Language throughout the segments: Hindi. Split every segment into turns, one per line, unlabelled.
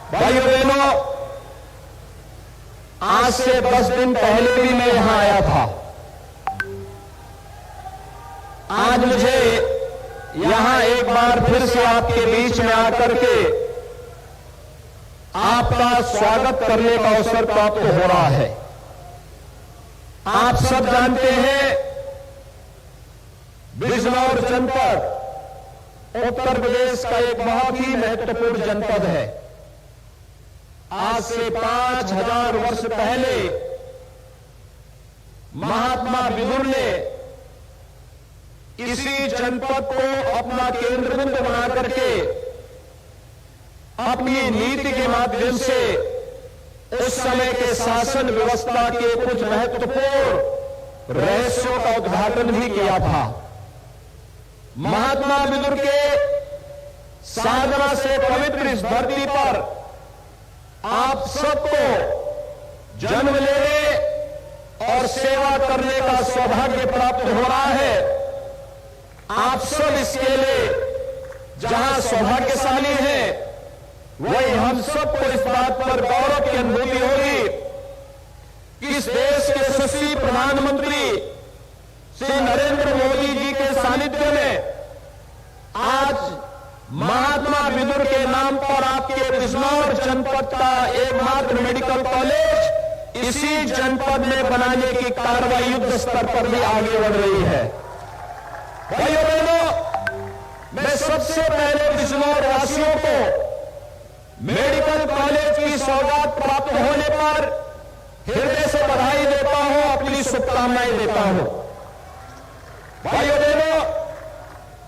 भाइयों बहनों, आज से 10 दिन पहले भी मैं यहां आया था। आज मुझे यहां एक बार फिर से आपके बीच में आकर के आपका स्वागत करने का अवसर प्राप्त हो रहा है। आप सब जानते हैं, बिजनौर जनपद उत्तर प्रदेश का एक बहुत ही महत्वपूर्ण जनपद है। आज से 5000 वर्ष पहले महात्मा विदुर ने इसी जनपद को अपना केंद्र बिंदु बना करके अपनी नीति के माध्यम से उस समय के शासन व्यवस्था के कुछ महत्वपूर्ण रहस्यों का उद्घाटन भी किया था। महात्मा विदुर के साधना से पवित्र इस धरती पर आप सबको जन्म लेने और सेवा करने का सौभाग्य प्राप्त हो रहा है। आप सब इसके लिए जहां सौभाग्यशाली हैं, वही हम सबको इस बात पर गौरव की अनुभूति होगी कि इस देश के यशस्वी प्रधानमंत्री श्री नरेंद्र मोदी जी के सानिध्य में आज महात्मा विदुर के नाम पर आपके बिजनौर जनपद का एकमात्र मेडिकल कॉलेज इसी जनपद में बनाने की कार्रवाई युद्ध स्तर पर भी आगे बढ़ रही है। भाइयों बहनों, मैं सबसे पहले बिजनौर वासियों को मेडिकल कॉलेज की सौगात प्राप्त होने पर हृदय से बधाई देता हूं, अपनी शुभकामनाएं देता हूं। भाइयों बहनों,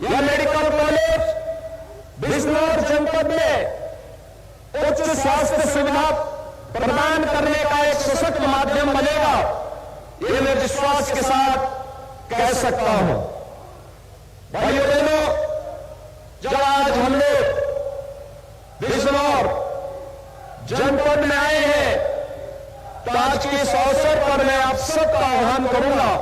यह मेडिकल कॉलेज बिजनौर जनपद में उच्च स्वास्थ्य सुविधा प्रदान करने का एक सशक्त माध्यम बनेगा, ये मैं विश्वास के साथ कह सकता हूं। भाइयों बहनों, जब आज हम लोग बिजनौर जनपद में आए हैं, तो आज के इस अवसर पर मैं आप सबका आह्वान करूंगा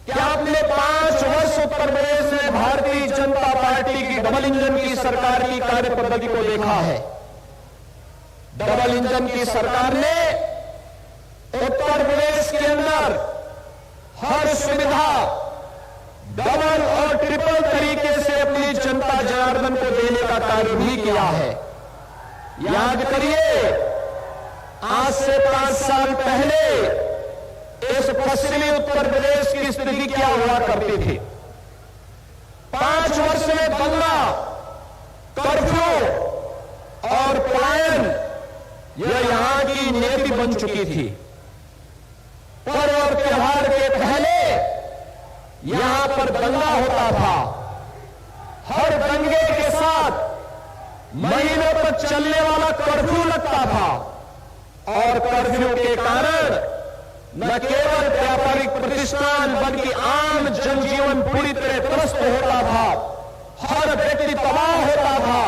कि आपने 5 वर्ष उत्तर प्रदेश में भारतीय जनता पार्टी की डबल इंजन की सरकार की कार्य पद्धति को देखा है। डबल इंजन की सरकार ने उत्तर प्रदेश के अंदर हर सुविधा डबल और ट्रिपल तरीके से अपनी जनता जनार्दन को देने का कार्य भी किया है। याद करिए, आज से 5 साल पहले इस पश्चिमी उत्तर प्रदेश की स्थिति क्या हुआ करती थी। 5 वर्ष में दंगा, कर्फ्यू और पलायन यह यहां की नीति बन चुकी थी। पर्व और त्योहार के पहले यहां पर दंगा होता था। हर दंगे के साथ महीनों तक चलने वाला कर्फ्यू लगता था और कर्फ्यू के कारण न केवल व्यापारिक प्रतिष्ठान बल्कि आम जनजीवन पूरी तरह त्रस्त होता था। हर व्यक्ति तबाह होता था।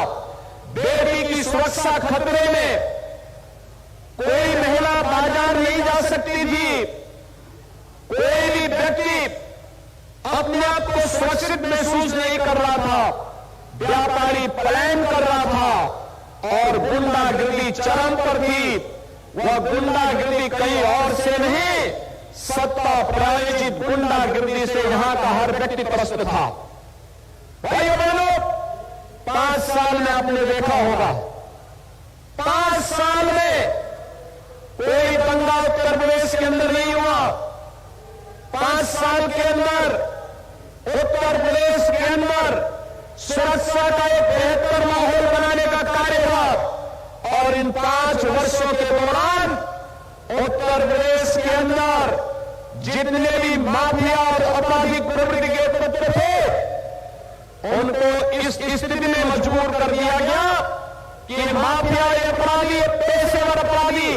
बेटी की सुरक्षा खतरे में, कोई महिला बाजार नहीं जा सकती थी। कोई भी व्यक्ति अपने आप को सुरक्षित महसूस नहीं कर रहा था। व्यापारी पलायन कर रहा था और गुंडागिरी चरम पर थी। वह गुंडागिरी कहीं और से नहीं, सत्ता प्रायोजित गुंडागिरी से यहां का हर व्यक्ति त्रस्त था। भाइयों बहनों, 5 साल में आपने देखा होगा, 5 साल में कोई दंगा उत्तर प्रदेश के अंदर नहीं हुआ। 5 साल के अंदर उत्तर प्रदेश के अंदर सुरक्षा का एक बेहतर माहौल बनाने का कार्य हुआ और इन 5 वर्षों के दौरान उत्तर प्रदेश के अंदर जितने भी माफिया और आपराधिक प्रवृत्ति के तत्व थे, उनको इस स्थिति में मजबूर कर दिया गया कि माफिया अपराधी, पेशेवर अपराधी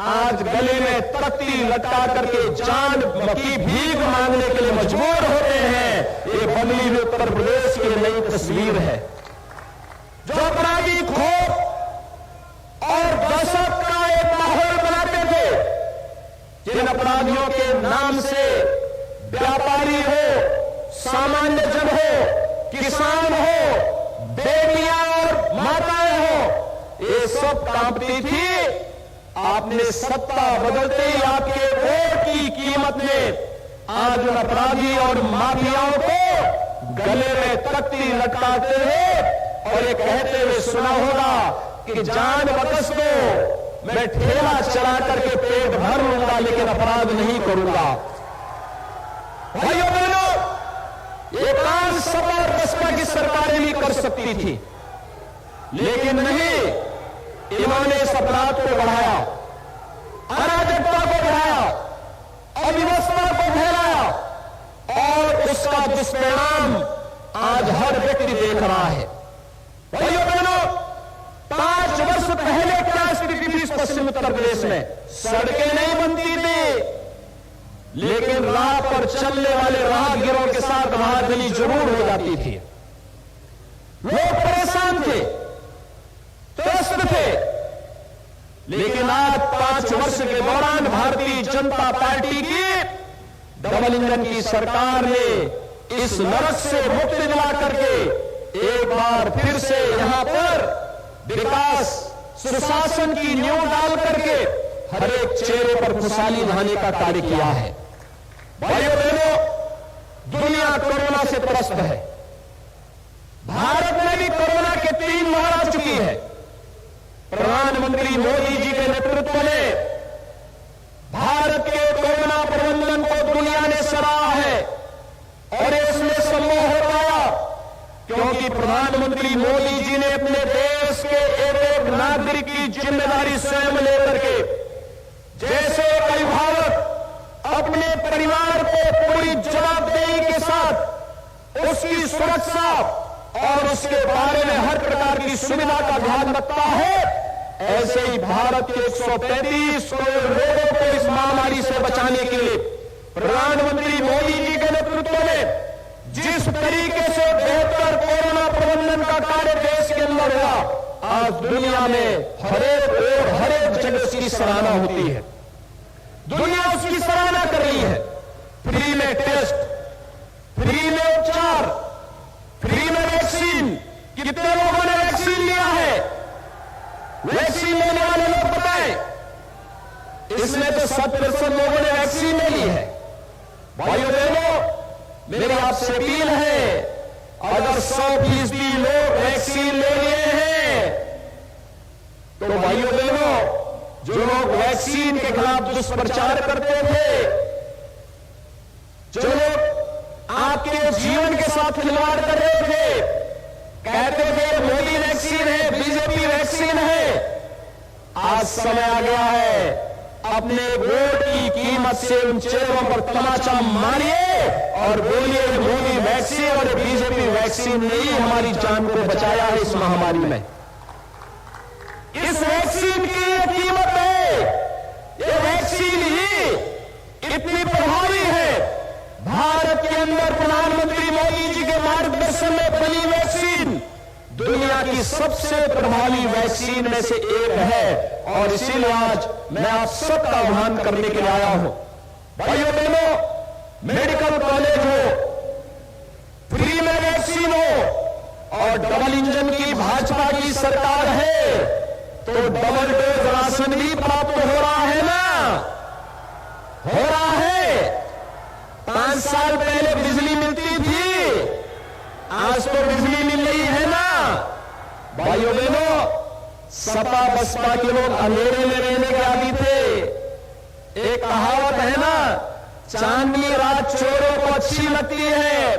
आज गले में तख्ती लटका करके जान की भीख मांगने के लिए मजबूर होते हैं। ये बदली हुई उत्तर प्रदेश की नई तस्वीर है। जो अपराधी खोफ और दहशत का एक माहौल बनाते थे, जिन अपराधियों के नाम से व्यापारी हो, सामान्य जन हो, किसान हो, बेटियां और माताएं हो, ये सब कांपती थी। आपने सत्ता बदलते ही आपके वोट की कीमत ने आज उन अपराधी और माफियाओं को गले में तख्ती लटकाते हुए और ये कहते हुए सुना होगा कि जान बख्श दो, मैं ठेला चला करके पेट भर लूंगा लेकिन अपराध नहीं करूंगा। भाइयों बहनों, ये काम सपा और बसपा की सरकारें भी कर सकती थी, लेकिन नहीं, इन्होंने इस अपराध को बढ़ाया, अराजकता को बढ़ाया, अव्यवस्था को फैलाया और उसका दुष्परिणाम आज हर व्यक्ति देख रहा है। भाइयों बहनों, 5 वर्ष पहले क्या स्थिति थी पश्चिम उत्तर प्रदेश में? सड़कें नहीं बनती थी, लेकिन राह पर चलने वाले राहगीरों के साथ महागली जरूर हो जाती थी। लोग परेशान थे, त्रस्त थे, लेकिन आज 5 वर्ष के दौरान भारतीय जनता पार्टी की डबल इंजन की सरकार ने इस नरक से मुक्ति दिला करके एक बार फिर से यहां पर विकास सुशासन की नींव डाल करके हर एक चेहरे पर खुशहाली लाने का कार्य किया है। भाइयों बहनों, दुनिया कोरोना से त्रस्त है। भारत में भी कोरोना के 3 लहर आ चुकी है। प्रधानमंत्री मोदी जी के नेतृत्व में भारत के कोरोना प्रबंधन को दुनिया ने सराहा है और इसमें संभव हो पाया क्योंकि प्रधानमंत्री मोदी जी ने अपने देश के एक नागरिक की जिम्मेदारी स्वयं लेकर के, जैसे एक अभिभावक अपने परिवार को पूरी जवाबदेही के साथ उसकी सुरक्षा और उसके बारे में हर प्रकार की सुविधा का ध्यान रखता है, ऐसे ही भारत के 135 करोड़ लोगों को इस महामारी से बचाने के लिए प्रधानमंत्री मोदी जी के नेतृत्व में जिस तरीके से बेहतर कोरोना प्रबंधन का कार्य देश के अंदर हुआ, आज दुनिया में हर एक जगह उसकी सराहना होती है। दुनिया उसकी सराहना कर रही है। फ्री में टेस्ट, फ्री में उपचार, फ्री में वैक्सीन। कितने लोगों ने वैक्सीन लिया है? वैक्सीन लेने वाले लोग बताएं। इसमें तो 7% लोगों ने वैक्सीन ले ली है। भाइयों बहनों, मेरी आपसे अपील है, अगर 100% लोग वैक्सीन ले लिए हैं तो भाइयों बहनों, जो लोग वैक्सीन के खिलाफ दुष्प्रचार करते थे, जो लोग आपके जीवन के साथ खिलवाड़ कर रहे थे, कहते थे मोदी वैक्सीन है, बीजेपी वैक्सीन है, आज समय आ गया है अपने वोट की कीमत से उन चेहरों पर तमाचा मारिए और बोलिए मोदी वैक्सीन और बीजेपी वैक्सीन ने ही हमारी जान को बचाया है इस महामारी में। इस वैक्सीन की ये कीमत है, ये वैक्सीन ही इतनी प्रभावी है। भारत के अंदर प्रधानमंत्री मोदी जी के मार्गदर्शन में बनी वैक्सीन दुनिया की सबसे प्रभावी वैक्सीन में से एक है और इसीलिए आज मैं आप सबका आह्वान करने के लिए आया हूं। भाइयों बहनों, मेडिकल कॉलेज हो, फ्री में वैक्सीन हो और डबल इंजन की भाजपा की सरकार है तो डबल डोज राशन भी प्राप्त हो रहा है ना? हो रहा है। 5 साल पहले बिजली मिलती थी, आज तो बिजली मिल रही है ना? भाइयों बहनों, सपा बसपा के लोग अंधेरे में रहने के आदी थे। एक कहावत है ना, चांदनी रात चोरों को अच्छी लगती है।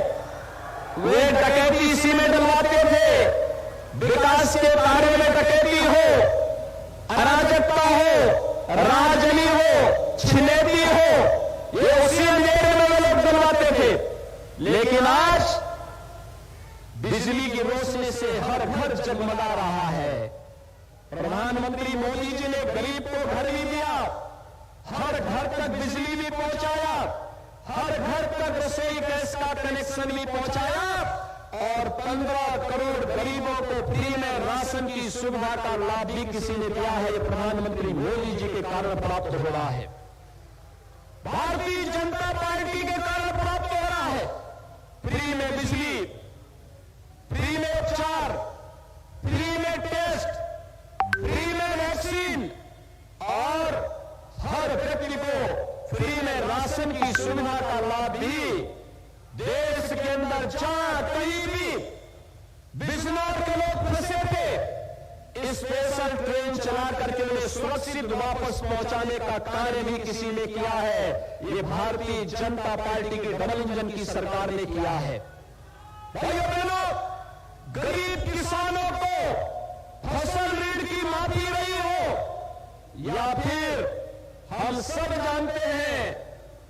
वे डकैती इसी में डलवाते थे। विकास के कार्य में डकैती हो, अराजकता हो, राजनी हो, छिनेती हो, ये उसी अंधेरे में वे लोग डलवाते थे। लेकिन आज बिजली की रोशनी से हर घर जगमगा रहा है। प्रधानमंत्री मोदी जी ने गरीब को घर भी दिया, हर घर तक बिजली भी पहुंचाया, हर घर तक रसोई गैस का कनेक्शन भी पहुंचाया और 15 करोड़ गरीबों को फ्री में राशन की सुविधा का लाभ भी किसी ने दिया है। प्रधानमंत्री मोदी जी के कारण प्राप्त हो रहा है, भारतीय जनता पार्टी के कारण प्राप्त हो रहा है। फ्री में बिजली, फ्री में उपचार, फ्री में टेस्ट, सुविधा का लाभ भी देश के अंदर जहां कहीं भी बिजनौर के लोग फंसे थे, स्पेशल ट्रेन चला करके उन्हें सुरक्षित वापस पहुंचाने का कार्य भी किसी ने किया है। ये भारतीय जनता पार्टी के डबल इंजन की सरकार ने किया है। भाइयों बहनों, गरीब किसानों को फसल ऋण की माफी रही हो या फिर हम सब जानते हैं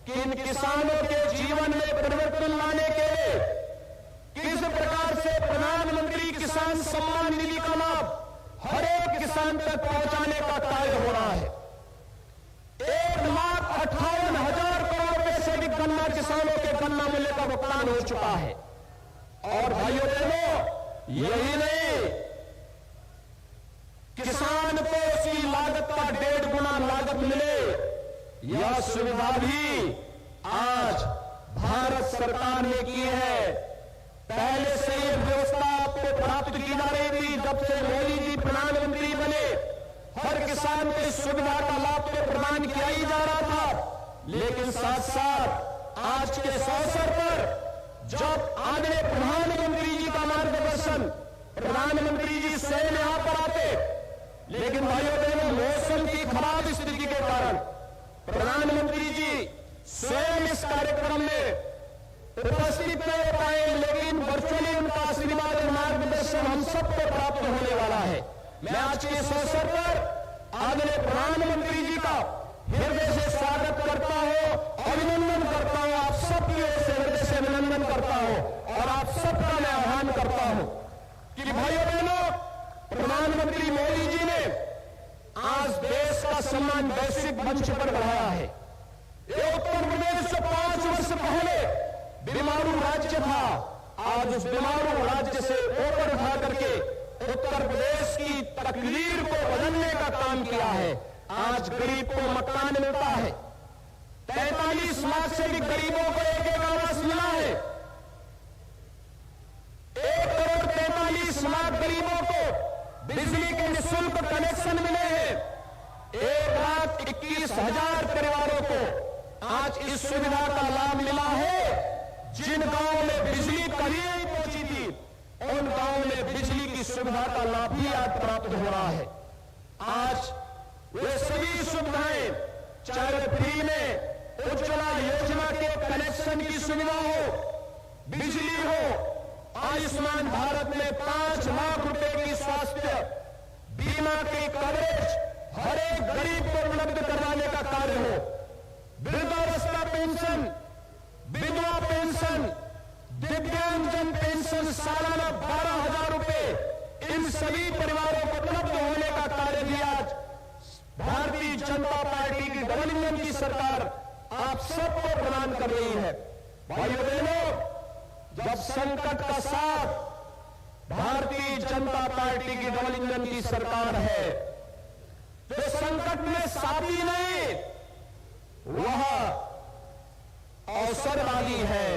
कि इन किसानों के जीवन में परिवर्तन लाने के लिए किस प्रकार से प्रधानमंत्री किसान सम्मान निधि का लाभ हर एक किसान तक पहुंचाने का कार्य हो रहा है। 1,58,000 करोड़ रुपए से अधिक गन्ना किसानों के गन्ना मूल्य का भुगतान हो चुका है। और भाइयों बहनों, यही नहीं, किसान को उसकी लागत का 1.5 गुना लागत मिले, यह सुविधा भी आज भारत सरकार ने की है। पहले से यह व्यवस्था आपको प्राप्त की जा रही थी। जब से मोदी जी प्रधानमंत्री बने, हर किसान को इस सुविधा का लाभ तो प्रदान किया ही जा रहा था, लेकिन साथ साथ आज के इस अवसर पर जब आदरणीय प्रधानमंत्री जी का मार्गदर्शन, प्रधानमंत्री जी स्वयं यहां पर आते, लेकिन भाइयों बहनों, मौसम की खराब स्थिति के कारण प्रधानमंत्री जी स्वयं इस कार्यक्रम में उपस्थित नहीं हो पाए, लेकिन वर्चुअली उनका आशीर्वाद और मार्गदर्शन हम सबको प्राप्त होने वाला है। मैं आज के इस अवसर पर आदरणीय प्रधानमंत्री जी का हृदय से स्वागत करता हूं, अभिनंदन करता हूं, आप सबकी ओर से हृदय से अभिनंदन करता हूं और आप सबका मैं आह्वान करता हूं कि भाइयों बहनों, प्रधानमंत्री मोदी जी ने आज देश का सम्मान वैश्विक मंच पर बढ़ाया है। ये उत्तर प्रदेश से 5 वर्ष पहले बीमारू राज्य था, आज उस बीमारू राज्य से ऊपर उठा करके उत्तर प्रदेश की तकदीर को बदलने का काम किया है। आज गरीब को मकान मिलता है, 43 लाख से भी गरीबों को एक आवास मिला है। 1,43,00,000 गरीबों को बिजली के निःशुल्क कनेक्शन मिले हैं। 1,21,000 परिवारों को आज इस सुविधा का लाभ मिला है। जिन गांवों में बिजली कभी नहीं पहुंची थी, उन गांवों में बिजली की सुविधा का लाभ भी आज प्राप्त हो रहा है। आज वे सभी सुविधाएं, चाहे फ्री में उज्ज्वला योजना के कनेक्शन की सुविधा हो, बिजली हो, आयुष्मान भारत में 5 लाख रुपए की स्वास्थ्य बीमा की कवरेज हर एक गरीब को उपलब्ध करवाने का कार्य हो, वृद्धावस्था पेंशन, विधवा पेंशन, दिव्यांगजन पेंशन सालाना 12,000 रुपए इन सभी परिवारों को उपलब्ध होने का कार्य भी आज भारतीय जनता पार्टी की डबल इंजन की सरकार आप सबको प्रदान कर रही है। भाइयों बहनों, जब संकट का साथ भारतीय जनता पार्टी की डबल इंजन की सरकार है, तो संकट में साथी नहीं, वह अवसरवादी है।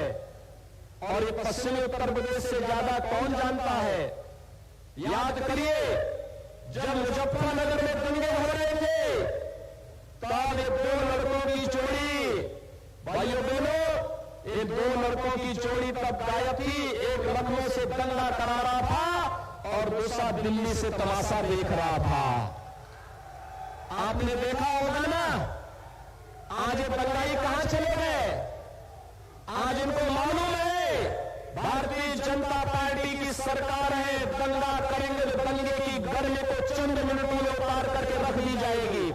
और ये पश्चिमी उत्तर प्रदेश से ज्यादा कौन जानता है? याद करिए, जब मुजफ्फरनगर में दंगे हो रहे थे, तब ये 2 लड़कों की जोड़ी, भाइयों बहनों, ये 2 लड़कों की जोड़ी तब गायब थी। एक लखनऊ से दंगा करा रहा था और दूसरा दिल्ली से तमाशा देख रहा था। आपने देखा होगा ना, आज ये दंगाई कहां चले गए? आज इनको मालूम है भारतीय जनता पार्टी की सरकार है, दंगा करेंगे तो दंगे की गर्मी को चंद मिनटों में उतार करके रख दी जाएगी।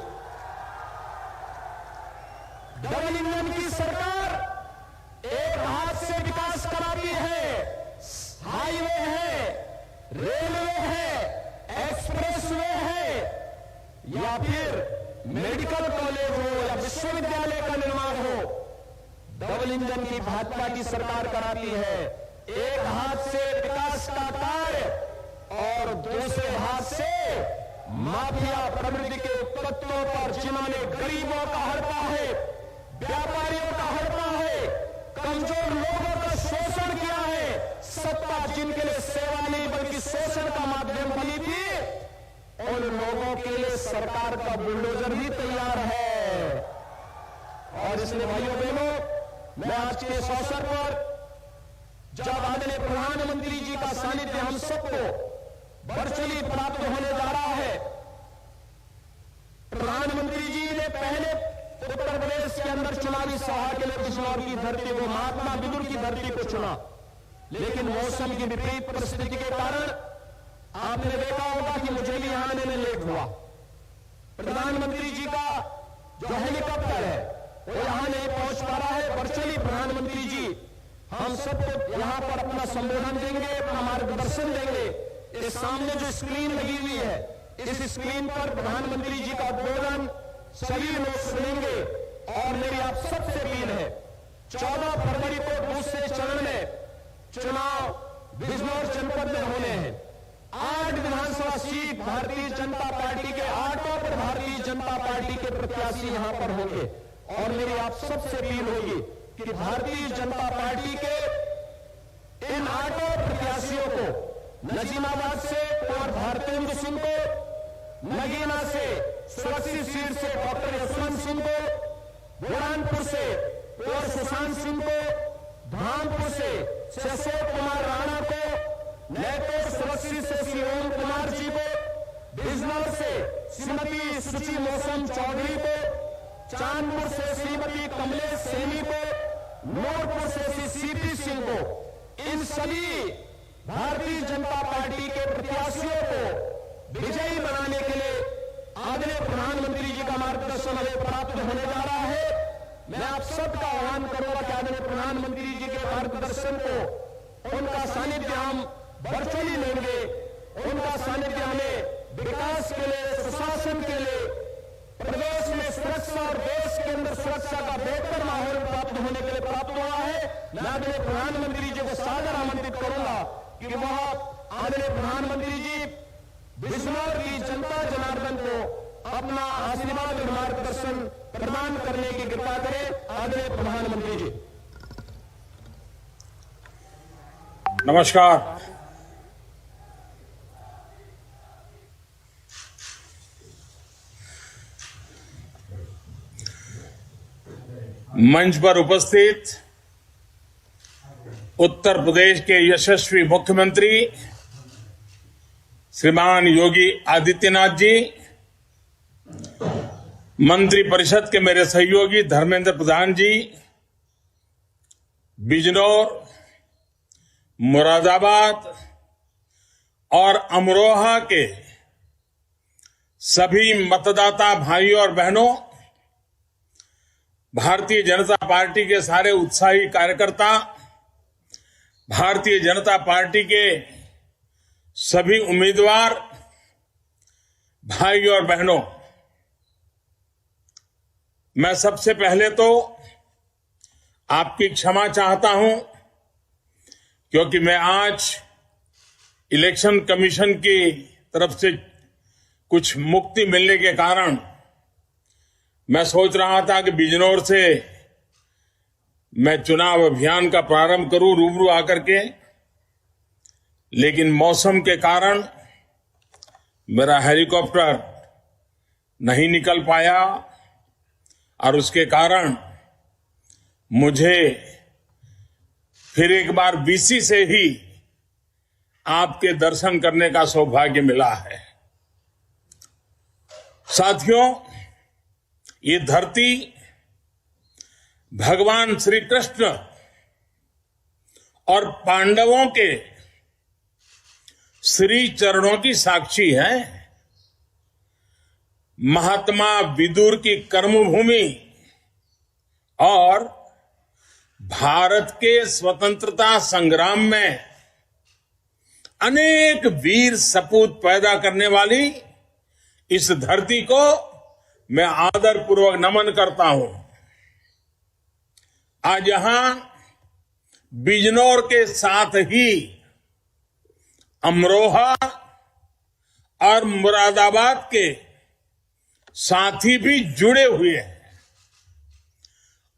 डबल इंजन की सरकार एक हाथ से विकास कराती है, हाईवे है, रेलवे है, एक्सप्रेसवे है, या फिर मेडिकल कॉलेज हो या विश्वविद्यालय का निर्माण हो, डबल इंजन की भाजपा की सरकार कराती है। एक हाथ से विकास का कार्य और दूसरे हाथ से माफिया प्रवृत्ति के तत्वों पर, जिन्होंने गरीबों का हड़पा है, व्यापारियों का हड़पा है, कमजोर लोगों का शोषण किया है, सत्ता जिनके लिए सेवा नहीं बल्कि शोषण का माध्यम बनी थी, उन लोगों के लिए सरकार का बुलडोजर भी तैयार है। और इसलिए भाइयों बहनों, मैं आज के इस अवसर पर जब आदरणीय प्रधानमंत्री जी का सानिध्य हम सबको वर्चुअली प्राप्त होने जा रहा है, प्रधानमंत्री जी ने पहले उत्तर प्रदेश के अंदर चुनावी सभा के लिए बिजनौर की धरती को, महात्मा विदुर की धरती को चुना, लेकिन मौसम की विपरीत परिस्थिति के कारण आपने देखा होगा कि मुझे भी यहां आने में लेट हुआ। प्रधानमंत्री जी का जो हेलीकॉप्टर है वो यहां नहीं पहुंच पा रहा है। वर्चुअली प्रधानमंत्री जी हम सबको यहां पर अपना संबोधन देंगे, अपना मार्गदर्शन देंगे। इस सामने जो स्क्रीन लगी हुई है, इस स्क्रीन पर प्रधानमंत्री जी का उद्बोधन सभी लोग सुनेंगे। और मेरी आप सबसे अपील है, 14 फरवरी को दूसरे चरण में चुनाव बिजनौर जनपद में होने हैं। 8 विधानसभा सीट भारतीय जनता पार्टी के, 8 पर भारतीय जनता पार्टी के प्रत्याशी यहां पर होंगे। और मेरी आप सबसे अपील होगी कि भारतीय जनता पार्टी के इन 8 प्रत्याशियों को नजीमाबाद से कुंवर भारतेंद्र सिंह को, नगीना से सुरक्षित सीट से डॉक्टर यशवंत सिंह को, बुरहानपुर से कुंवर सुशांत सिंह को, धामपुर से अशोक कुमार राणा को, नैतो सुरक्षित से श्री ओम कुमार जी को, बिजनौर से श्रीमती सुची मौसम चौधरी को, चांदपुर से श्रीमती कमलेश सैनी को, नूरपुर से श्री सीपी सिंह को, इन सभी भारतीय जनता पार्टी के प्रत्याशियों को विजयी बनाने के लिए आदरणीय प्रधानमंत्री जी का मार्गदर्शन हमें प्राप्त होने जा रहा है। मैं आप सबका आह्वान करूंगा कि आदरणीय प्रधानमंत्री जी के मार्गदर्शन को, उनका सानिध्य हम वर्चुअली लेंगे। उनका सानिध्य हमें विकास के लिए, सुशासन के लिए, प्रदेश में सुरक्षा और देश के अंदर सुरक्षा का बेहतर माहौल प्राप्त होने के लिए प्राप्त हुआ है। मैं आदरणीय प्रधानमंत्री जी को सादर आमंत्रित करूंगा कि वह आदरणीय प्रधानमंत्री जी बिजनौर की जनता जनार्दन को अपना आशीर्वाद और मार्गदर्शन प्रदान करने की कृपा करें। आदरणीय प्रधानमंत्री जी।
नमस्कार। मंच पर उपस्थित उत्तर प्रदेश के यशस्वी मुख्यमंत्री श्रीमान योगी आदित्यनाथ जी, मंत्रिपरिषद के मेरे सहयोगी धर्मेंद्र प्रधान जी, बिजनौर, मुरादाबाद और अमरोहा के सभी मतदाता भाइयों और बहनों, भारतीय जनता पार्टी के सारे उत्साही कार्यकर्ता, भारतीय जनता पार्टी के सभी उम्मीदवार भाइयों और बहनों, मैं सबसे पहले तो आपकी क्षमा चाहता हूं, क्योंकि मैं आज इलेक्शन कमीशन की तरफ से कुछ मुक्ति मिलने के कारण मैं सोच रहा था कि बिजनौर से मैं चुनाव अभियान का प्रारंभ करूं रूबरू आकर के, लेकिन मौसम के कारण मेरा हेलीकॉप्टर नहीं निकल पाया और उसके कारण मुझे फिर एक बार बीसी से ही आपके दर्शन करने का सौभाग्य मिला है। साथियों, ये धरती भगवान श्री कृष्ण और पांडवों के श्री चरणों की साक्षी है। महात्मा विदुर की कर्मभूमि और भारत के स्वतंत्रता संग्राम में अनेक वीर सपूत पैदा करने वाली इस धरती को मैं आदरपूर्वक नमन करता हूं। आज यहां बिजनौर के साथ ही अमरोहा और मुरादाबाद के साथी भी जुड़े हुए हैं।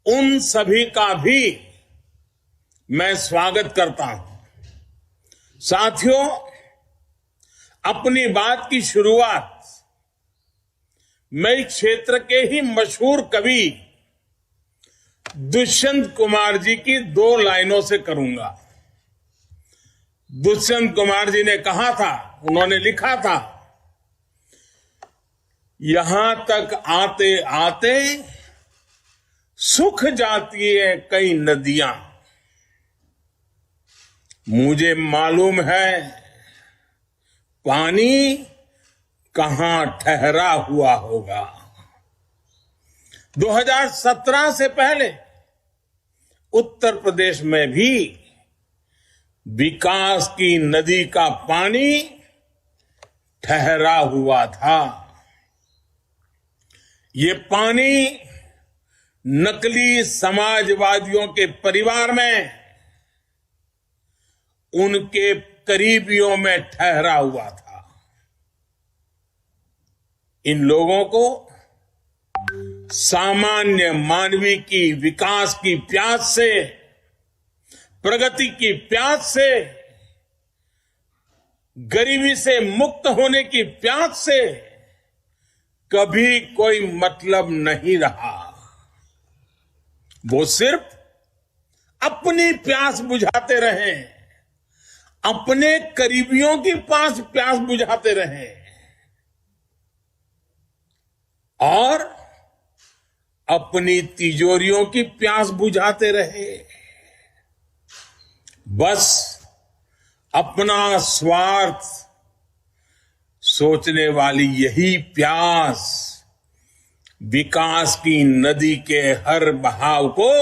उन सभी का भी मैं स्वागत करता हूं। साथियों, अपनी बात की शुरुआत मैं क्षेत्र के ही मशहूर कवि दुष्यंत कुमार जी की 2 लाइनों से करूंगा। दुष्यंत कुमार जी ने कहा था, उन्होंने लिखा था, यहां तक आते आते सूख जाती है कई नदियां। मुझे मालूम है पानी कहां ठहरा हुआ होगा। 2017 से पहले उत्तर प्रदेश में भी विकास की नदी का पानी ठहरा हुआ था। ये पानी नकली समाजवादियों के परिवार में उनके करीबियों में ठहरा हुआ था। इन लोगों को सामान्य मानवीय की विकास की प्यास से, प्रगति की प्यास से, गरीबी से मुक्त होने की प्यास से कभी कोई मतलब नहीं रहा। वो सिर्फ अपनी प्यास बुझाते रहे, अपने करीबियों की प्यास बुझाते रहे और अपनी तिजोरियों की प्यास बुझाते रहे। बस अपना स्वार्थ सोचने वाली यही प्यास विकास की नदी के हर बहाव को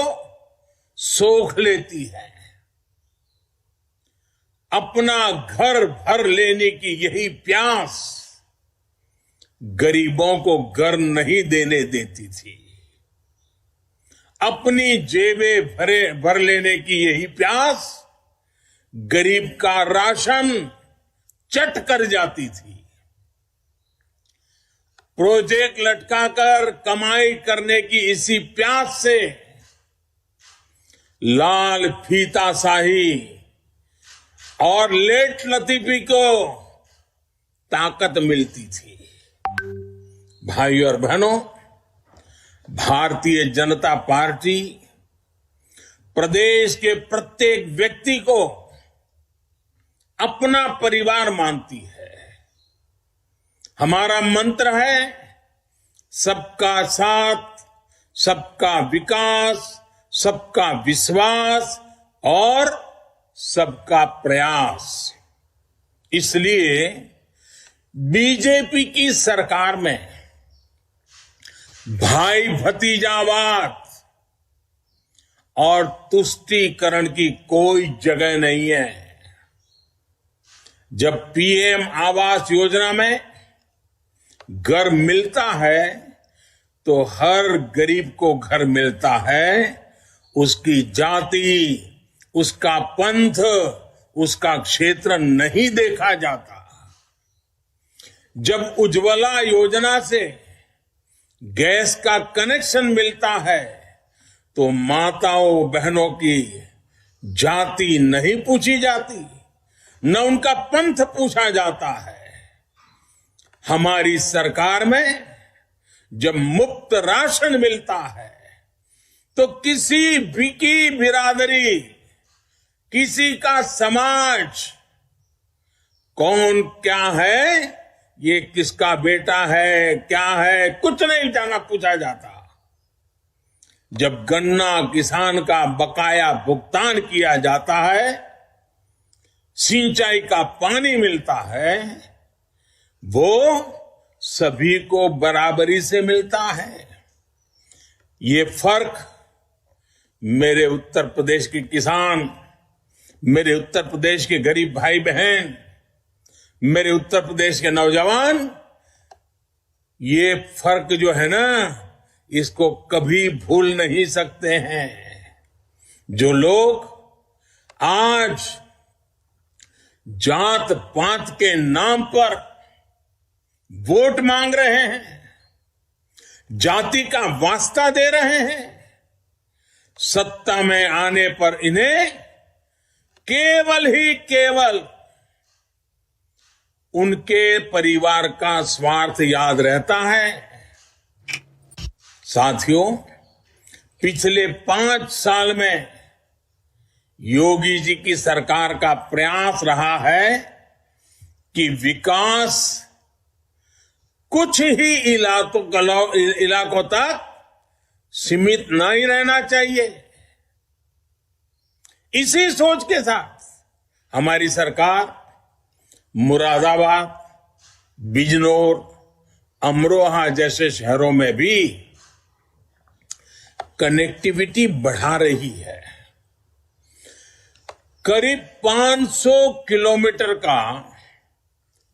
सोख लेती है। अपना घर भर लेने की यही प्यास गरीबों को घर नहीं देने देती थी। अपनी जेबें भर लेने की यही प्यास गरीब का राशन चट कर जाती थी। प्रोजेक्ट लटकाकर कमाई करने की इसी प्यास से लाल फीताशाही और लेट लतीफी को ताकत मिलती थी। भाइयों और बहनों, भारतीय जनता पार्टी प्रदेश के प्रत्येक व्यक्ति को अपना परिवार मानती है। हमारा मंत्र है सबका साथ, सबका विकास, सबका विश्वास और सबका प्रयास। इसलिए बीजेपी की सरकार में भाई भतीजावाद और तुष्टीकरण की कोई जगह नहीं है। जब पीएम आवास योजना में घर मिलता है तो हर गरीब को घर मिलता है। उसकी जाति, उसका पंथ, उसका क्षेत्र नहीं देखा जाता। जब उज्ज्वला योजना से गैस का कनेक्शन मिलता है तो माताओं बहनों की जाति नहीं पूछी जाती, न उनका पंथ पूछा जाता है। हमारी सरकार में जब मुफ्त राशन मिलता है तो किसी भी की बिरादरी, किसी का समाज, कौन क्या है, ये किसका बेटा है, क्या है, कुछ नहीं जाना पूछा जाता। जब गन्ना किसान का बकाया भुगतान किया जाता है, सिंचाई का पानी मिलता है, वो सभी को बराबरी से मिलता है। ये फर्क मेरे उत्तर प्रदेश के किसान, मेरे उत्तर प्रदेश के गरीब भाई बहन, मेरे उत्तर प्रदेश के नौजवान, ये फर्क जो है ना, इसको कभी भूल नहीं सकते हैं। जो लोग आज जात पात के नाम पर वोट मांग रहे हैं, जाति का वास्ता दे रहे हैं, सत्ता में आने पर इन्हें केवल उनके परिवार का स्वार्थ याद रहता है। साथियों, पिछले 5 साल में योगी जी की सरकार का प्रयास रहा है कि विकास कुछ ही इलाकों तक सीमित नहीं रहना चाहिए। इसी सोच के साथ हमारी सरकार मुरादाबाद, बिजनौर, अमरोहा जैसे शहरों में भी कनेक्टिविटी बढ़ा रही है। करीब 500 किलोमीटर का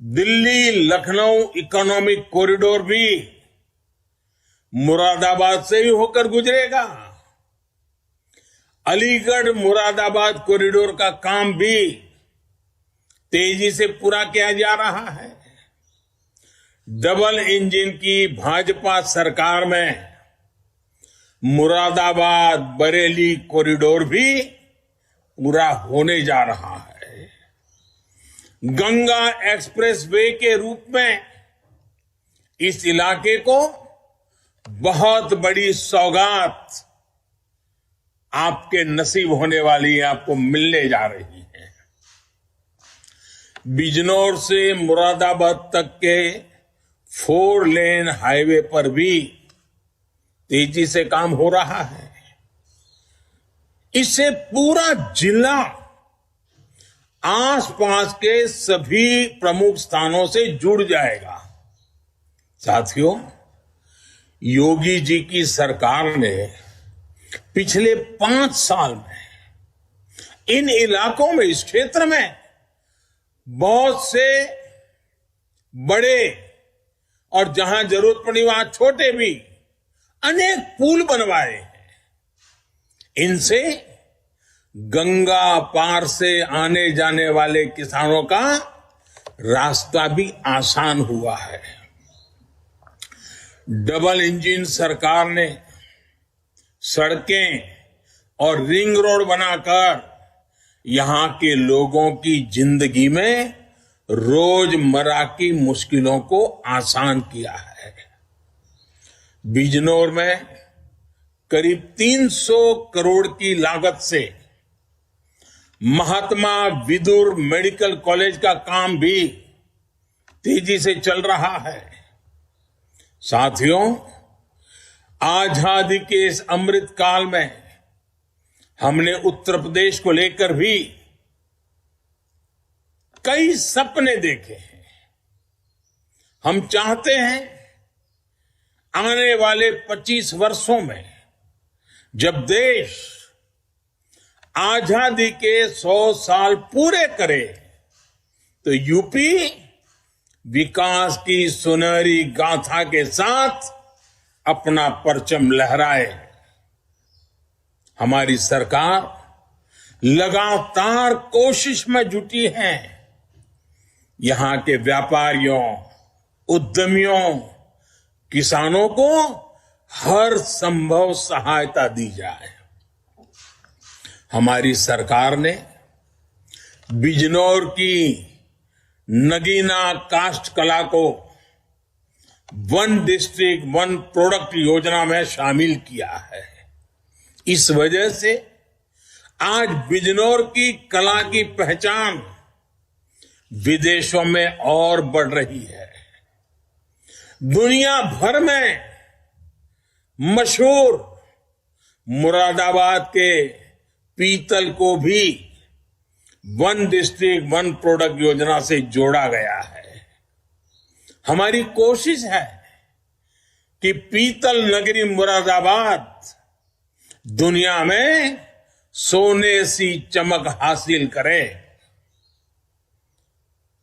दिल्ली लखनऊ इकोनॉमिक कॉरिडोर भी मुरादाबाद से ही होकर गुजरेगा। अलीगढ़ मुरादाबाद कॉरिडोर का काम भी तेजी से पूरा किया जा रहा है। डबल इंजन की भाजपा सरकार में मुरादाबाद बरेली कॉरिडोर भी पूरा होने जा रहा है। गंगा एक्सप्रेसवे के रूप में इस इलाके को बहुत बड़ी सौगात आपके नसीब होने वाली है, आपको मिलने जा रही है। बिजनौर से मुरादाबाद तक के 4 लेन हाईवे पर भी तेजी से काम हो रहा है। इससे पूरा जिला आसपास के सभी प्रमुख स्थानों से जुड़ जाएगा। साथियों, योगी जी की सरकार ने पिछले 5 साल में इन इलाकों में, इस क्षेत्र में बहुत से बड़े और जहां जरूरत पड़ी वहां छोटे भी अनेक पुल बनवाए हैं। इनसे गंगा पार से आने जाने वाले किसानों का रास्ता भी आसान हुआ है। डबल इंजन सरकार ने सड़कें और रिंग रोड बनाकर यहां के लोगों की जिंदगी में रोजमर्रा की मुश्किलों को आसान किया है। बिजनौर में करीब 300 करोड़ की लागत से महात्मा विदुर मेडिकल कॉलेज का काम भी तेजी से चल रहा है। साथियों, आजादी के इस अमृत काल में हमने उत्तर प्रदेश को लेकर भी कई सपने देखे हैं। हम चाहते हैं आने वाले 25 वर्षों में जब देश आजादी के 100 साल पूरे करे तो यूपी विकास की सुनहरी गाथा के साथ अपना परचम लहराए। हमारी सरकार लगातार कोशिश में जुटी है यहां के व्यापारियों, उद्यमियों, किसानों को हर संभव सहायता दी जाए। हमारी सरकार ने बिजनौर की नगीना काष्ठ कला को 1 डिस्ट्रिक्ट 1 प्रोडक्ट योजना में शामिल किया है। इस वजह से आज बिजनौर की कला की पहचान विदेशों में और बढ़ रही है। दुनिया भर में मशहूर मुरादाबाद के पीतल को भी 1 डिस्ट्रिक्ट 1 प्रोडक्ट योजना से जोड़ा गया है। हमारी कोशिश है कि पीतल नगरी मुरादाबाद दुनिया में सोने सी चमक हासिल करे।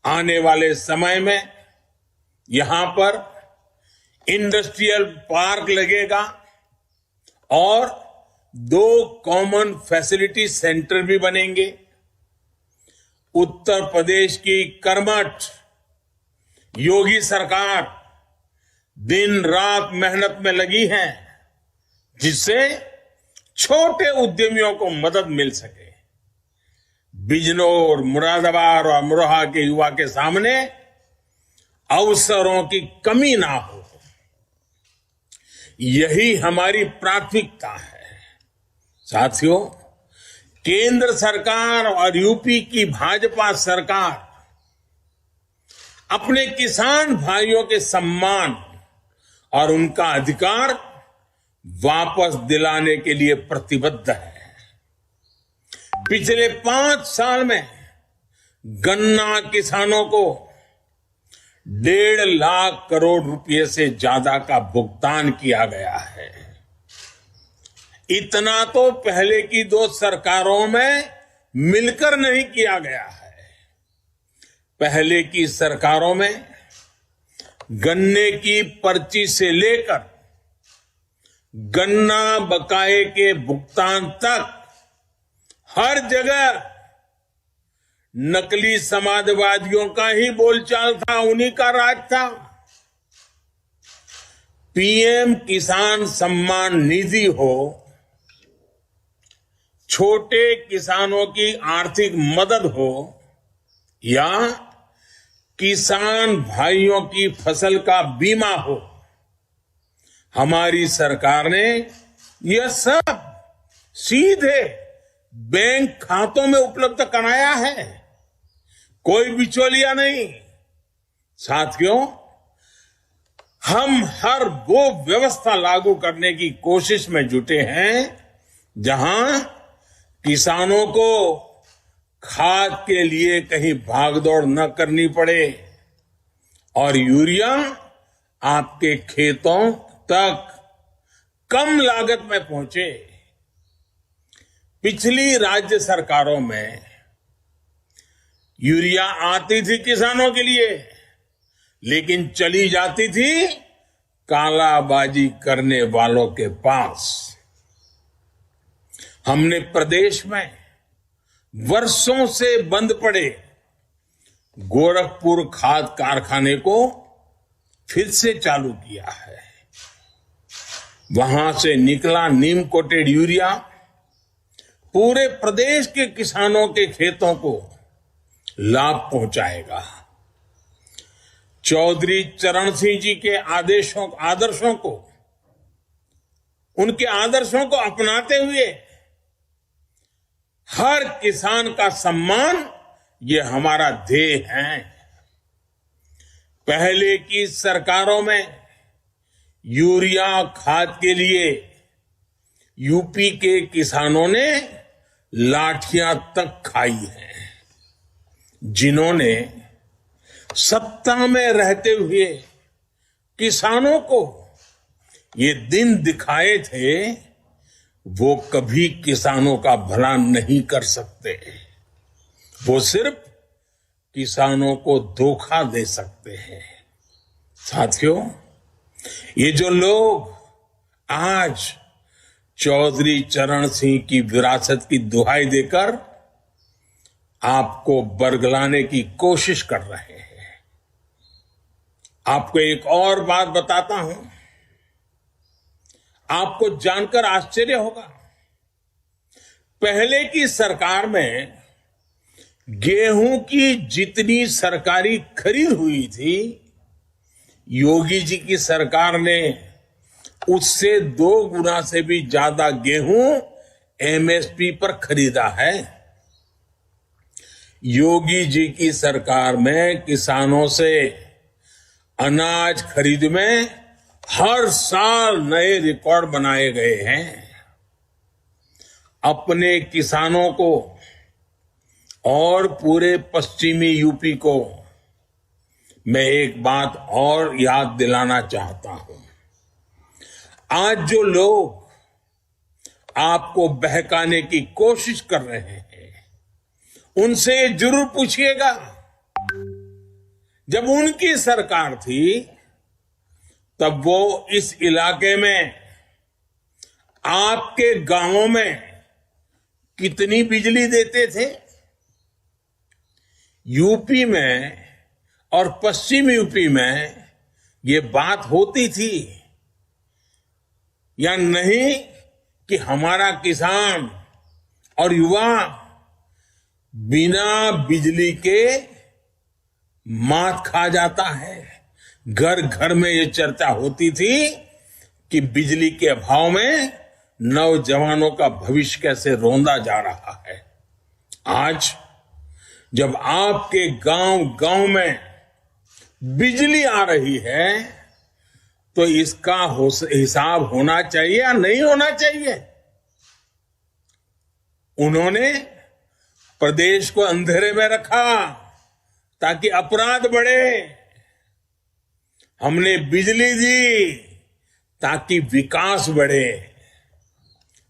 आने वाले समय में यहां पर इंडस्ट्रियल पार्क लगेगा और 2 कॉमन फैसिलिटी सेंटर भी बनेंगे। उत्तर प्रदेश की कर्मठ योगी सरकार दिन रात मेहनत में लगी है जिससे छोटे उद्यमियों को मदद मिल सके। बिजनौर, मुरादाबाद और अमरोहा के युवा के सामने अवसरों की कमी ना हो, यही हमारी प्राथमिकता है। साथियों, केंद्र सरकार और यूपी की भाजपा सरकार अपने किसान भाइयों के सम्मान और उनका अधिकार वापस दिलाने के लिए प्रतिबद्ध है। पिछले 5 साल में गन्ना किसानों को 1.5 लाख करोड़ रुपए से ज्यादा का भुगतान किया गया है। इतना तो पहले की 2 सरकारों में मिलकर नहीं किया गया है। पहले की सरकारों में गन्ने की पर्ची से लेकर गन्ना बकाये के भुगतान तक हर जगह नकली समाजवादियों का ही बोलचाल था, उन्हीं का राज था। पीएम किसान सम्मान निधि हो, छोटे किसानों की आर्थिक मदद हो या किसान भाइयों की फसल का बीमा हो, हमारी सरकार ने यह सब सीधे बैंक खातों में उपलब्ध कराया है, कोई बिचौलिया नहीं। साथियों, हम हर वो व्यवस्था लागू करने की कोशिश में जुटे हैं जहां किसानों को खाद के लिए कहीं भागदौड़ न करनी पड़े और यूरिया आपके खेतों तक कम लागत में पहुंचे। पिछली राज्य सरकारों में यूरिया आती थी किसानों के लिए, लेकिन चली जाती थी कालाबाजी करने वालों के पास। हमने प्रदेश में वर्षों से बंद पड़े गोरखपुर खाद कारखाने को फिर से चालू किया है। वहां से निकला नीम कोटेड यूरिया पूरे प्रदेश के किसानों के खेतों को लाभ पहुंचाएगा। चौधरी चरण सिंह जी के उनके आदर्शों को अपनाते हुए हर किसान का सम्मान, ये हमारा ध्येय है। पहले की सरकारों में यूरिया खाद के लिए यूपी के किसानों ने लाठियां तक खाई हैं। जिन्होंने सत्ता में रहते हुए किसानों को ये दिन दिखाए थे, वो कभी किसानों का भला नहीं कर सकते। वो सिर्फ किसानों को धोखा दे सकते हैं। साथियों, ये जो लोग आज चौधरी चरण सिंह की विरासत की दुहाई देकर आपको बरगलाने की कोशिश कर रहे हैं, आपको एक और बात बताता हूं, आपको जानकर आश्चर्य होगा। पहले की सरकार में गेहूं की जितनी सरकारी खरीद हुई थी, योगी जी की सरकार ने उससे 2 गुना से भी ज्यादा गेहूं एमएसपी पर खरीदा है। योगी जी की सरकार में किसानों से अनाज खरीद में हर साल नए रिकॉर्ड बनाए गए हैं। अपने किसानों को और पूरे पश्चिमी यूपी को मैं एक बात और याद दिलाना चाहता हूं। आज जो लोग आपको बहकाने की कोशिश कर रहे हैं, उनसे जरूर पूछिएगा, जब उनकी सरकार थी तब वो इस इलाके में आपके गांवों में कितनी बिजली देते थे? यूपी में और पश्चिम यूपी में ये बात होती थी या नहीं कि हमारा किसान और युवा बिना बिजली के मात खा जाता है? घर घर में ये चर्चा होती थी कि बिजली के अभाव में नौजवानों का भविष्य कैसे रोंदा जा रहा है। आज जब आपके गांव गांव में बिजली आ रही है तो इसका हिसाब होना चाहिए या नहीं होना चाहिए। उन्होंने प्रदेश को अंधेरे में रखा ताकि अपराध बढ़े। हमने बिजली दी ताकि विकास बढ़े।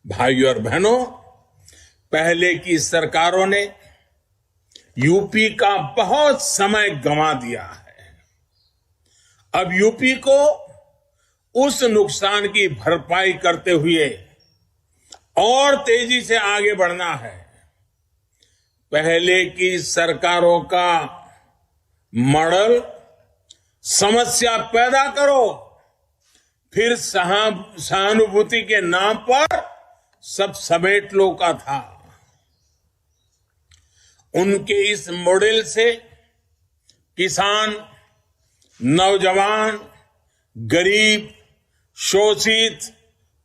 भाइयों और बहनों, पहले की सरकारों ने यूपी का बहुत समय गंवा दिया है। अब यूपी को उस नुकसान की भरपाई करते हुए और तेजी से आगे बढ़ना है। पहले की सरकारों का मॉडल समस्या पैदा करो, फिर सहानुभूति के नाम पर सब समेट लो का था। उनके इस मॉडल से किसान, नौजवान, गरीब, शोषित,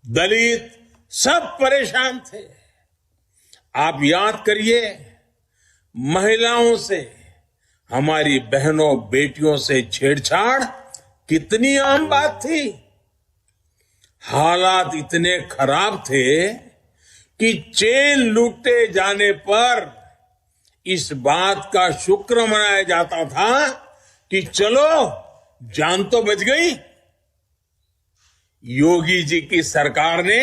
दलित सब परेशान थे। आप याद करिए, महिलाओं से, हमारी बहनों बेटियों से छेड़छाड़ कितनी आम बात थी। हालात इतने खराब थे कि चेन लूटे जाने पर इस बात का शुक्र मनाया जाता था कि चलो जान तो बच गई। योगी जी की सरकार ने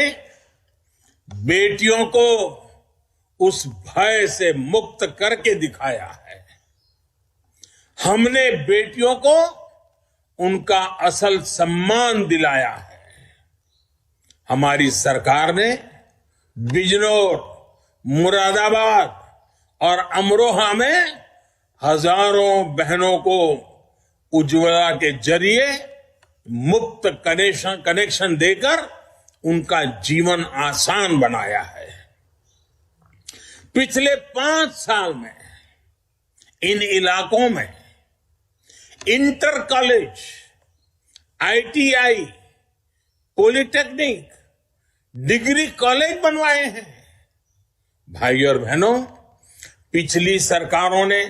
बेटियों को उस भय से मुक्त करके दिखाया है। हमने बेटियों को उनका असल सम्मान दिलाया है। हमारी सरकार ने बिजनौर, मुरादाबाद और अमरोहा में हजारों बहनों को उज्ज्वला के जरिए मुफ्त कनेक्शन देकर उनका जीवन आसान बनाया है। पिछले 5 साल में इन इलाकों में inter college, ITI, polytechnic, degree college बनवाए हैं। भाइयों और बहनों, पिछली सरकारों ने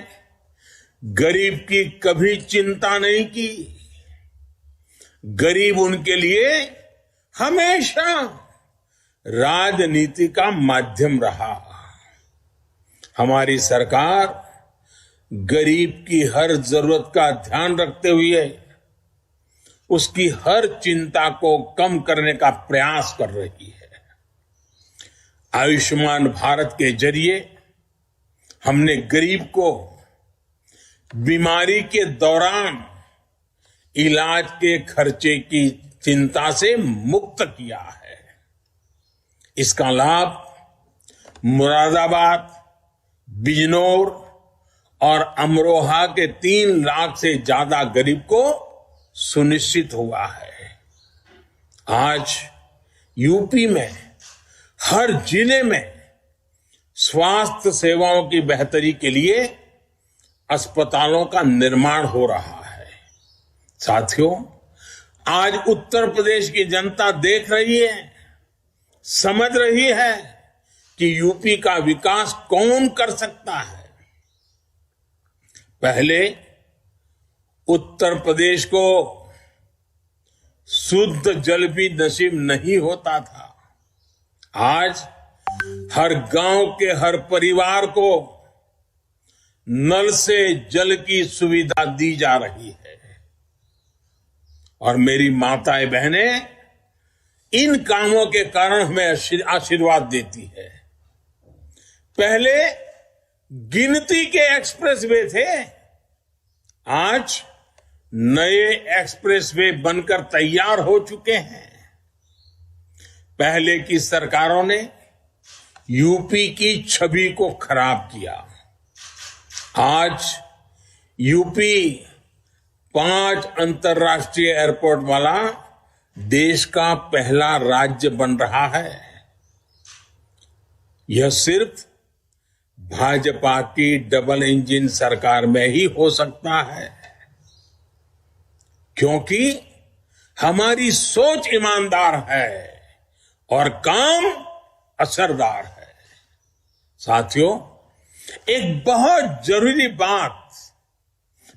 गरीब की कभी चिंता नहीं की। गरीब उनके लिए हमेशा राजनीति का माध्यम रहा। हमारी सरकार गरीब की हर जरूरत का ध्यान रखते हुए उसकी हर चिंता को कम करने का प्रयास कर रही है। आयुष्मान भारत के जरिए हमने गरीब को बीमारी के दौरान इलाज के खर्चे की चिंता से मुक्त किया है। इसका लाभ मुरादाबाद, बिजनौर और अमरोहा के 3 लाख से ज्यादा गरीब को सुनिश्चित हुआ है। आज यूपी में हर जिले में स्वास्थ्य सेवाओं की बेहतरी के लिए अस्पतालों का निर्माण हो रहा है। साथियों, आज उत्तर प्रदेश की जनता देख रही है, समझ रही है कि यूपी का विकास कौन कर सकता है। पहले उत्तर प्रदेश को शुद्ध जल भी नसीब नहीं होता था। आज हर गांव के हर परिवार को नल से जल की सुविधा दी जा रही है। और मेरी माताएं बहनें इन कामों के कारण हमें आशीर्वाद देती है। पहले गिनती के एक्सप्रेसवे थे, आज नए एक्सप्रेसवे बनकर तैयार हो चुके हैं। पहले की सरकारों ने यूपी की छवि को खराब किया। आज यूपी 5 अंतर्राष्ट्रीय एयरपोर्ट वाला देश का पहला राज्य बन रहा है। यह सिर्फ भाजपा की डबल इंजन सरकार में ही हो सकता है, क्योंकि हमारी सोच ईमानदार है और काम असरदार है। साथियों, एक बहुत जरूरी बात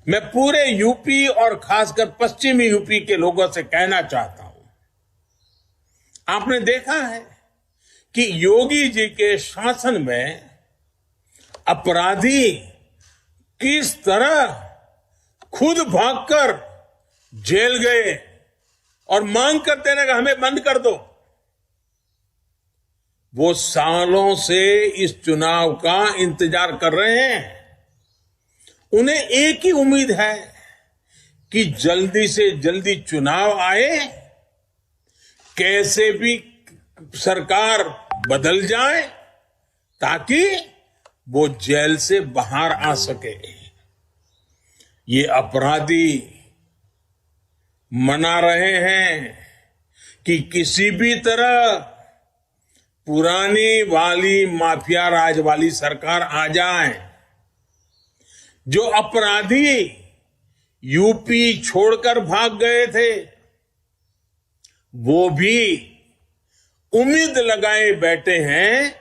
मैं पूरे यूपी और खासकर पश्चिमी यूपी के लोगों से कहना चाहता हूं। आपने देखा है कि योगी जी के शासन में अपराधी किस तरह खुद भागकर जेल गए और मांग करते रहे कि हमें बंद कर दो। वो सालों से इस चुनाव का इंतजार कर रहे हैं। उन्हें एक ही उम्मीद है कि जल्दी से जल्दी चुनाव आए, कैसे भी सरकार बदल जाए ताकि वो जेल से बाहर आ सके। ये अपराधी मना रहे हैं कि किसी भी तरह पुरानी वाली माफिया राज वाली सरकार आ जाए। जो अपराधी यूपी छोड़कर भाग गए थे वो भी उम्मीद लगाए बैठे हैं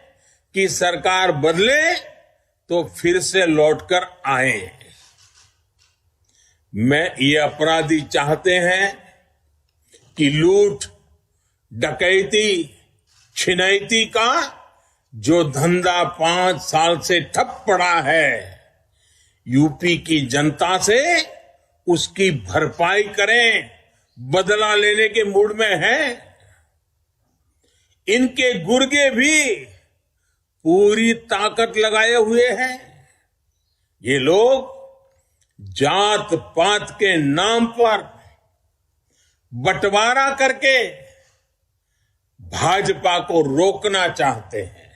कि सरकार बदले तो फिर से लौटकर आए। ये अपराधी चाहते हैं कि लूट, डकैती, छिनैती का जो धंधा 5 साल से ठप पड़ा है, यूपी की जनता से उसकी भरपाई करें, बदला लेने के मूड में हैं। इनके गुर्गे भी पूरी ताकत लगाए हुए हैं। ये लोग जात पात के नाम पर बंटवारा करके भाजपा को रोकना चाहते हैं।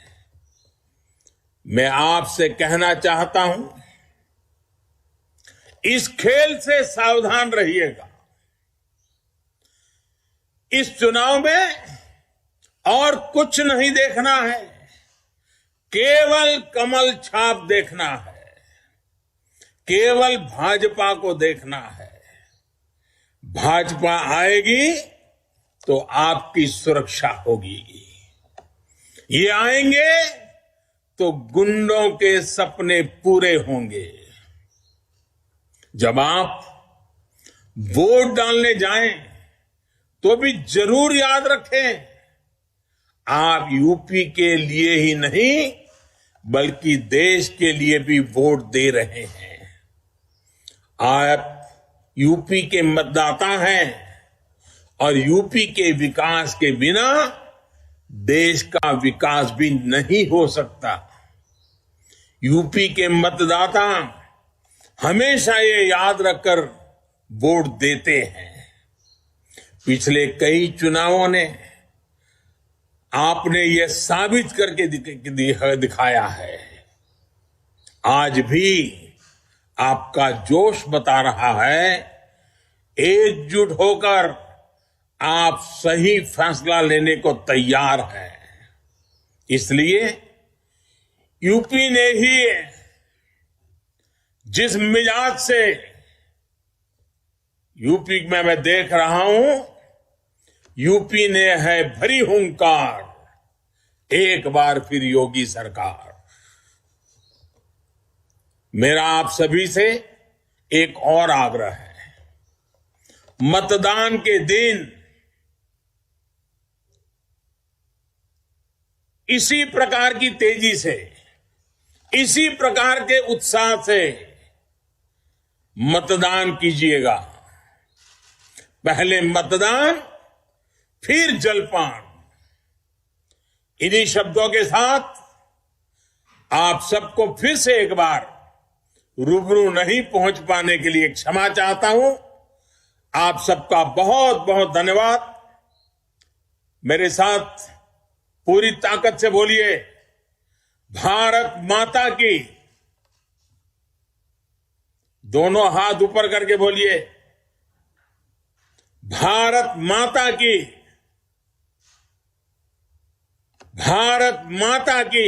मैं आपसे कहना चाहता हूं, इस खेल से सावधान रहिएगा। इस चुनाव में और कुछ नहीं देखना है, केवल कमल छाप देखना है, केवल भाजपा को देखना है। भाजपा आएगी तो आपकी सुरक्षा होगी। ये आएंगे तो गुंडों के सपने पूरे होंगे। जब आप वोट डालने जाएं तो भी जरूर याद रखें, आप यूपी के लिए ही नहीं बल्कि देश के लिए भी वोट दे रहे हैं। आप यूपी के मतदाता हैं और यूपी के विकास के बिना देश का विकास भी नहीं हो सकता। यूपी के मतदाता हमेशा ये याद रखकर वोट देते हैं। पिछले कई चुनावों ने आपने ये साबित करके दिखाया है। आज भी आपका जोश बता रहा है, एकजुट होकर आप सही फैसला लेने को तैयार हैं। इसलिए यूपी ने ही जिस मिजाज से यूपी में मैं देख रहा हूं, यूपी ने है भरी हुंकार, एक बार फिर योगी सरकार। मेरा आप सभी से एक और आग्रह है, मतदान के दिन इसी प्रकार की तेजी से, इसी प्रकार के उत्साह से मतदान कीजिएगा। पहले मतदान फिर जलपान। इन्हीं शब्दों के साथ आप सबको फिर से एक बार रूबरू नहीं पहुंच पाने के लिए क्षमा चाहता हूं। आप सबका बहुत बहुत धन्यवाद। मेरे साथ पूरी ताकत से बोलिए, भारत माता की। दोनों हाथ ऊपर करके बोलिए, भारत माता की, भारत माता की।